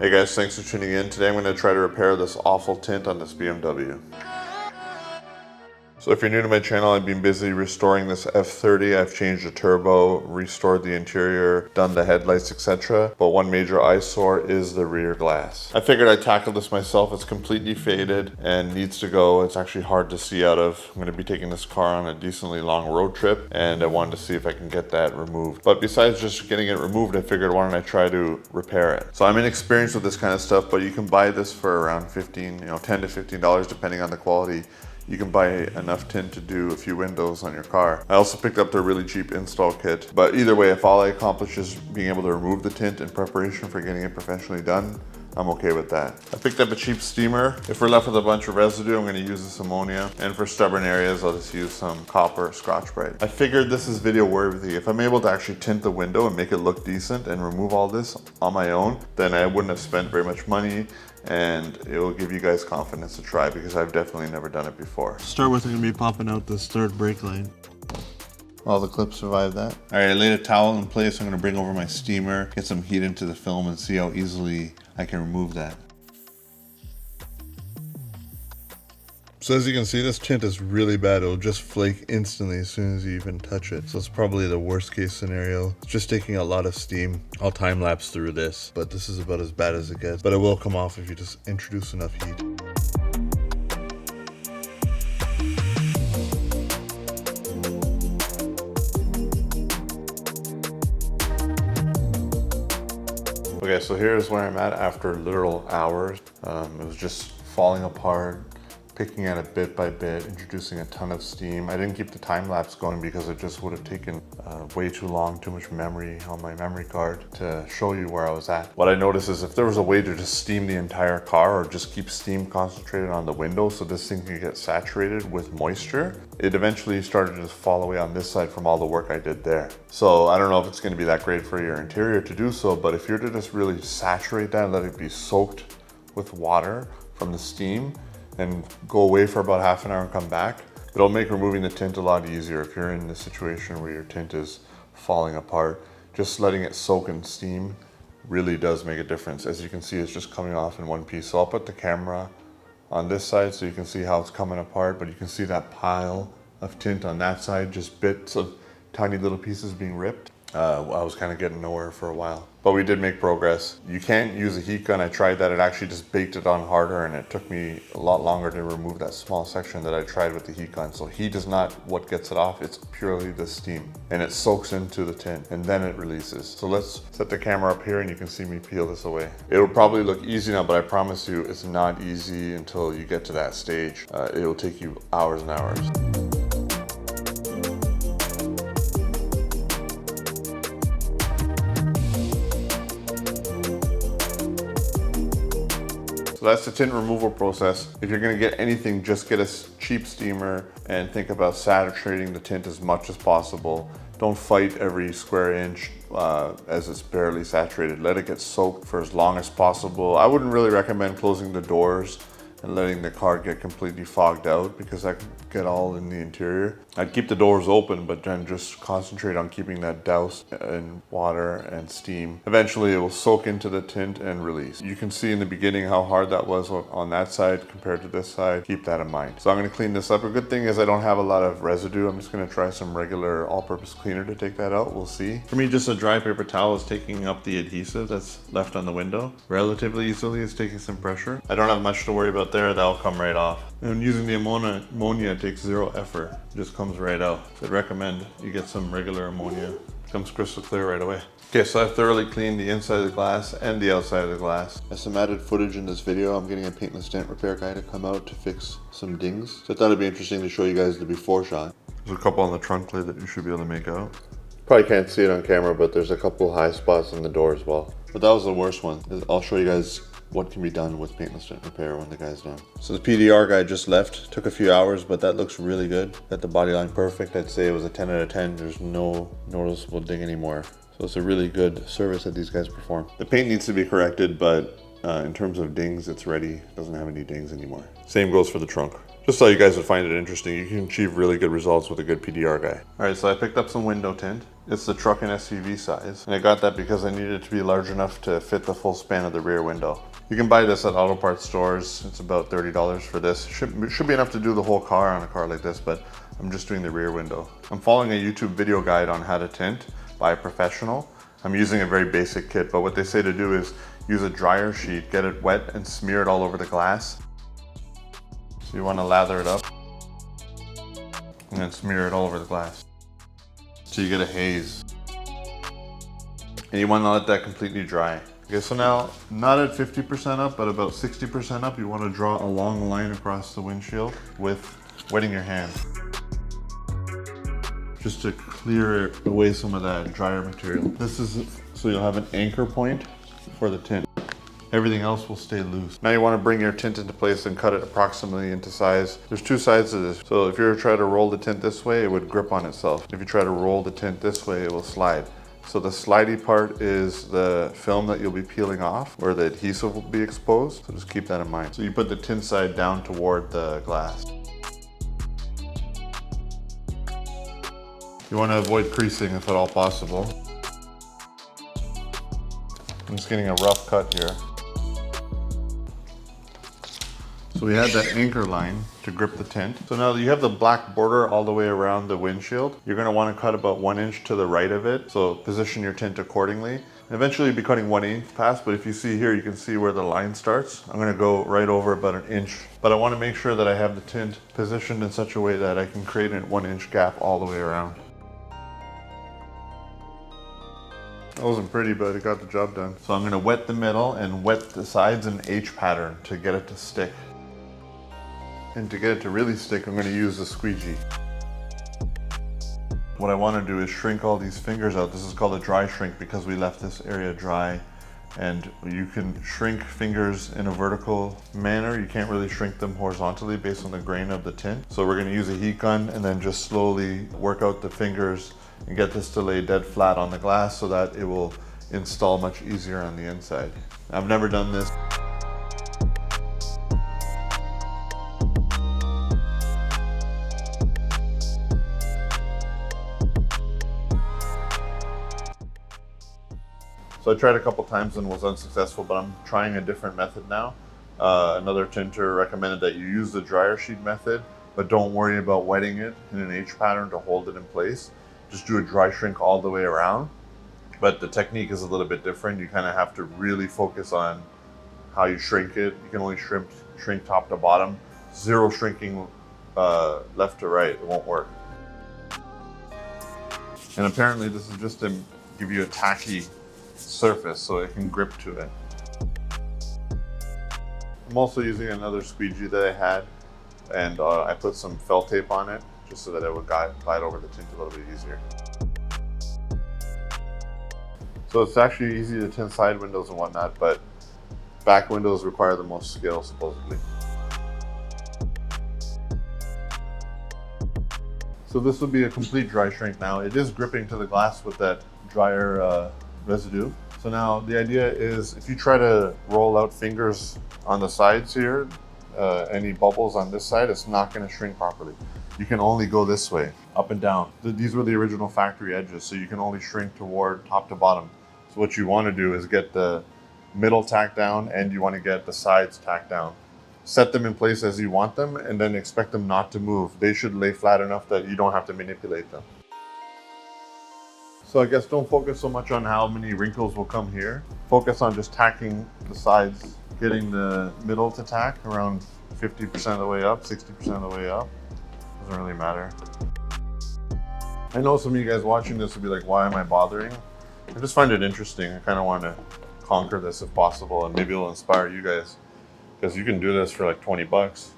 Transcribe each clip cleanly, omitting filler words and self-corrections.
Hey guys, thanks for tuning in. Today I'm going to try to repair this awful tint on this BMW. So if you're new to my channel, I've been busy restoring this F30. I've changed the turbo, restored the interior, done the headlights, etc. But one major eyesore is the rear glass. I figured I'd tackle this myself. It's completely faded and needs to go. It's actually hard to see out of. I'm going to be taking this car on a decently long road trip and I wanted to see if I can get that removed. But besides just getting it removed, I figured why don't I try to repair it. So I'm inexperienced with this kind of stuff, but you can buy this for around $10 to $15 depending on the quality. You can buy enough tint to do a few windows on your car. I also picked up their really cheap install kit. But either way, if all I accomplish is being able to remove the tint in preparation for getting it professionally done, I'm okay with that. I picked up a cheap steamer. If we're left with a bunch of residue, I'm gonna use this ammonia. And for stubborn areas, I'll just use some copper Scotch-Brite. I figured this is video worthy. If I'm able to actually tint the window and make it look decent and remove all this on my own, then I wouldn't have spent very much money and it will give you guys confidence to try because I've definitely never done it before. To start with, I'm gonna be popping out this third brake line. All the clips survived that. All right, I laid a towel in place. I'm gonna bring over my steamer, get some heat into the film and see how easily I can remove that. So as you can see, this tint is really bad. It'll just flake instantly as soon as you even touch it. So it's probably the worst case scenario. It's just taking a lot of steam. I'll time lapse through this, but this is about as bad as it gets. But it will come off if you just introduce enough heat. Okay, so here's where I'm at after literal hours. It was just falling apart, picking at it bit by bit, introducing a ton of steam. I didn't keep the time lapse going because it just would have taken way too long, too much memory on my memory card to show you where I was at. What I noticed is if there was a way to just steam the entire car or just keep steam concentrated on the window so this thing can get saturated with moisture, it eventually started to just fall away on this side from all the work I did there. So I don't know if it's gonna be that great for your interior to do so, but if you're to just really saturate that and let it be soaked with water from the steam, and go away for about half an hour and come back, it'll make removing the tint a lot easier. If you're in the situation where your tint is falling apart, just letting it soak in steam really does make a difference. As you can see, it's just coming off in one piece. So I'll put the camera on this side so you can see how it's coming apart, but you can see that pile of tint on that side, just bits of tiny little pieces being ripped. I was kind of getting nowhere for a while, but we did make progress. You can't use a heat gun. I tried that. It actually just baked it on harder and it took me a lot longer to remove that small section that I tried with the heat gun. So heat is not what gets it off. It's purely the steam and it soaks into the tint and then it releases. So let's set the camera up here and you can see me peel this away. It'll probably look easy now, but I promise you it's not easy until you get to that stage. It'll take you hours and hours. So that's the tint removal process. If you're gonna get anything, just get a cheap steamer and think about saturating the tint as much as possible. Don't fight every square inch as it's barely saturated. Let it get soaked for as long as possible. I wouldn't really recommend closing the doors and letting the car get completely fogged out because that could get all in the interior. I'd keep the doors open, but then just concentrate on keeping that doused in water and steam. Eventually it will soak into the tint and release. You can see in the beginning how hard that was on that side compared to this side. Keep that in mind. So I'm gonna clean this up. A good thing is I don't have a lot of residue. I'm just gonna try some regular all-purpose cleaner to take that out. We'll see. For me, just a dry paper towel is taking up the adhesive that's left on the window. Relatively easily, it's taking some pressure. I don't have much to worry about there. That'll come right off. And using the ammonia, it takes zero effort. It just comes right out. So I'd recommend you get some regular ammonia. It comes crystal clear right away. Okay, so I've thoroughly cleaned the inside of the glass and the outside of the glass. As some added footage in this video, I'm getting a paintless dent repair guy to come out to fix some dings. So I thought it'd be interesting to show you guys the before shot. There's a couple on the trunk lid that you should be able to make out. Probably can't see it on camera, but there's a couple high spots on the door as well. But that was the worst one. I'll show you guys what can be done with paintless tint repair when the guy's done. So the PDR guy just left. Took a few hours, but that looks really good. Got the body line perfect. I'd say it was a 10 out of 10. There's no noticeable ding anymore. So it's a really good service that these guys perform. The paint needs to be corrected, but in terms of dings, it's ready. It doesn't have any dings anymore. Same goes for the trunk. Just so you guys would find it interesting, you can achieve really good results with a good PDR guy. All right, so I picked up some window tint. It's the truck and SUV size, and I got that because I needed it to be large enough to fit the full span of the rear window. You can buy this at auto parts stores. It's about $30 for this. Should be enough to do the whole car on a car like this, but I'm just doing the rear window. I'm following a YouTube video guide on how to tint by a professional. I'm using a very basic kit, but what they say to do is use a dryer sheet, get it wet and smear it all over the glass. So you want to lather it up and then smear it all over the glass so you get a haze. And you want to let that completely dry. Okay, so now, not at 50% up, but about 60% up, you want to draw a long line across the windshield with wetting your hand, just to clear away some of that drier material. This is so you'll have an anchor point for the tint. Everything else will stay loose. Now you want to bring your tint into place and cut it approximately into size. There's two sides to this. So if you were to try to roll the tint this way, it would grip on itself. If you try to roll the tint this way, it will slide. So the slidey part is the film that you'll be peeling off, where the adhesive will be exposed. So just keep that in mind. So you put the tint side down toward the glass. You want to avoid creasing if at all possible. I'm just getting a rough cut here. So we had that anchor line to grip the tint. So now you have the black border all the way around the windshield. You're going to want to cut about 1 inch to the right of it. So position your tint accordingly. And eventually you'll be cutting 1/8 past, but if you see here, you can see where the line starts. I'm going to go right over about 1 inch, but I want to make sure that I have the tint positioned in such a way that I can create a 1 inch gap all the way around. That wasn't pretty, but it got the job done. So I'm going to wet the middle and wet the sides in H pattern to get it to stick. And to get it to really stick, I'm going to use the squeegee. What I want to do is shrink all these fingers out. This is called a dry shrink because we left this area dry. And you can shrink fingers in a vertical manner. You can't really shrink them horizontally based on the grain of the tint. So we're going to use a heat gun and then just slowly work out the fingers and get this to lay dead flat on the glass so that it will install much easier on the inside. I've never done this. So I tried a couple times and was unsuccessful, but I'm trying a different method now. Another tinter recommended that you use the dryer sheet method, but don't worry about wetting it in an H pattern to hold it in place. Just do a dry shrink all the way around. But the technique is a little bit different. You kind of have to really focus on how you shrink it. You can only shrink top to bottom. Zero shrinking left to right, it won't work. And apparently this is just to give you a tacky surface so it can grip to it. I'm also using another squeegee that I had, and I put some felt tape on it just so that it would glide over the tint a little bit easier. So it's actually easy to tint side windows and whatnot, but back windows require the most skill supposedly. So this would be a complete dry shrink now. It is gripping to the glass with that drier residue. So now the idea is if you try to roll out fingers on the sides here, any bubbles on this side, it's not going to shrink properly. You can only go this way, up and down. These were the original factory edges, so you can only shrink toward top to bottom. So what you want to do is get the middle tacked down and you want to get the sides tacked down. Set them in place as you want them and then expect them not to move. They should lay flat enough that you don't have to manipulate them. So I guess don't focus so much on how many wrinkles will come here. Focus on just tacking the sides, getting the middle to tack around 50% of the way up, 60% of the way up. Doesn't really matter. I know some of you guys watching this will be like, why am I bothering? I just find it interesting. I kind of want to conquer this if possible, and maybe it'll inspire you guys, because you can do this for like 20 bucks.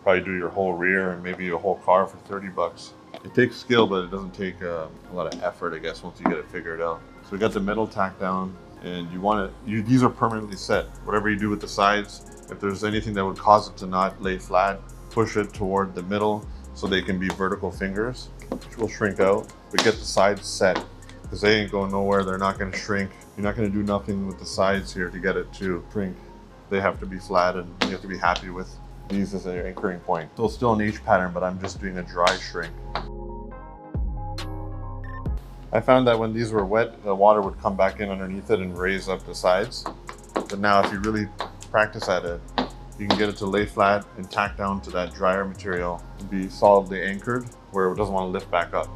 Probably do your whole rear and maybe a whole car for 30 bucks. It takes skill, but it doesn't take a lot of effort, I guess, once you get it figured out. So we got the middle tacked down, and you want it, these are permanently set. Whatever you do with the sides, if there's anything that would cause it to not lay flat, push it toward the middle so they can be vertical fingers, which will shrink out. But get the sides set, because they ain't going nowhere. They're not going to shrink. You're not going to do nothing with the sides here to get it to shrink. They have to be flat, and you have to be happy with these as an anchoring point. So it's still an H pattern, but I'm just doing a dry shrink. I found that when these were wet, the water would come back in underneath it and raise up the sides. But now if you really practice at it, you can get it to lay flat and tack down to that drier material and be solidly anchored where it doesn't want to lift back up.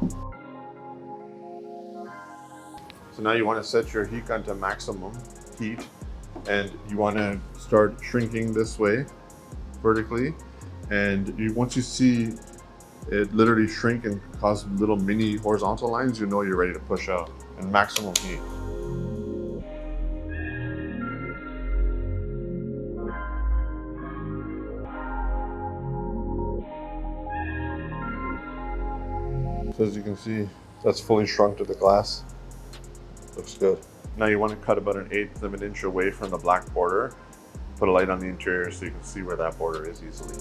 So now you want to set your heat gun to maximum heat, and you want to start shrinking this way vertically. And once you see it literally shrink and cause little mini horizontal lines, you know you're ready to push out, and maximum heat. So as you can see, that's fully shrunk to the glass. Looks good. Now you want to cut about 1/8 of an inch away from the black border. Put a light on the interior so you can see where that border is easily.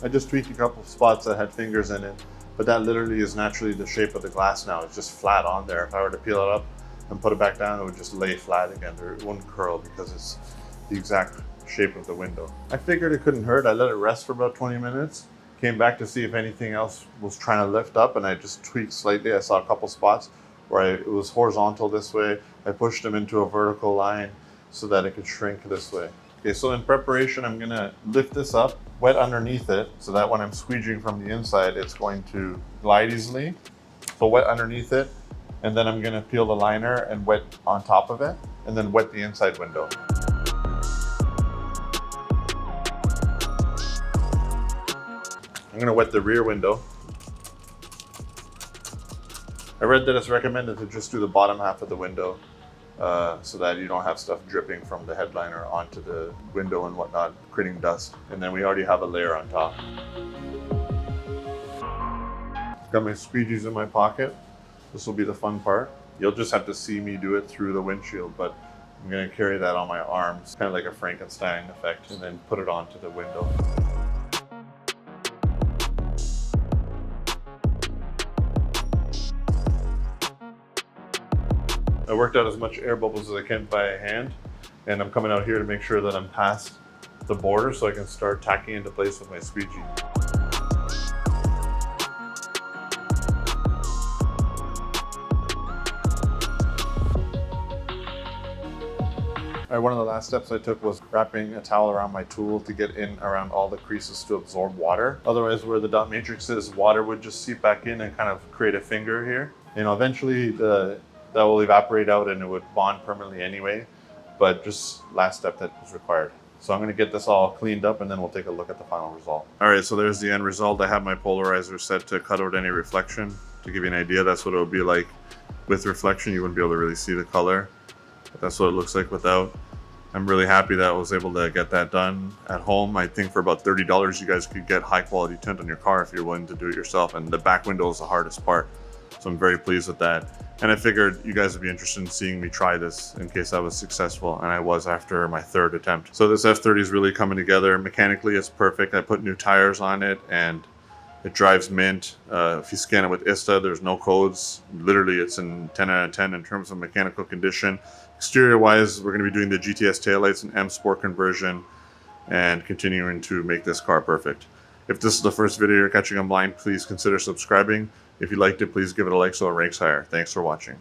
I just tweaked a couple of spots that had fingers in it, but that literally is naturally the shape of the glass now. It's just flat on there. If I were to peel it up and put it back down, it would just lay flat again. It wouldn't curl because it's the exact shape of the window. I figured it couldn't hurt. I let it rest for about 20 minutes. Came back to see if anything else was trying to lift up, and I just tweaked slightly. I saw a couple spots where it was horizontal this way. I pushed them into a vertical line so that it could shrink this way. Okay, so in preparation, I'm gonna lift this up, wet underneath it, so that when I'm squeegeeing from the inside, it's going to glide easily. So wet underneath it, and then I'm gonna peel the liner and wet on top of it, and then wet the inside window. I'm gonna wet the rear window. I read that it's recommended to just do the bottom half of the window so that you don't have stuff dripping from the headliner onto the window and whatnot, creating dust. And then we already have a layer on top. Got my squeegees in my pocket. This will be the fun part. You'll just have to see me do it through the windshield, but I'm gonna carry that on my arms, kind of like a Frankenstein effect, and then put it onto the window. I worked out as much air bubbles as I can by hand, and I'm coming out here to make sure that I'm past the border so I can start tacking into place with my squeegee. One of the last steps I took was wrapping a towel around my tool to get in around all the creases to absorb water. Otherwise, where the dot matrix is, water would just seep back in and kind of create a finger here. Eventually that will evaporate out and it would bond permanently anyway, but just last step that was required. So I'm gonna get this all cleaned up and then we'll take a look at the final result. All right, so there's the end result. I have my polarizer set to cut out any reflection. To give you an idea, that's what it would be like with reflection. You wouldn't be able to really see the color, but that's what it looks like without. I'm really happy that I was able to get that done at home. I think for about $30, you guys could get high quality tint on your car if you're willing to do it yourself. And the back window is the hardest part. So I'm very pleased with that. And I figured you guys would be interested in seeing me try this in case I was successful, and I was after my 3rd attempt. So this F30 is really coming together. Mechanically, it's perfect. I put new tires on it and it drives mint. If you scan it with ISTA, there's no codes. Literally, it's in 10 out of 10 in terms of mechanical condition. Exterior-wise, we're gonna be doing the GTS taillights and M Sport conversion and continuing to make this car perfect. If this is the first video you're catching on blind, please consider subscribing. If you liked it, please give it a like so it ranks higher. Thanks for watching.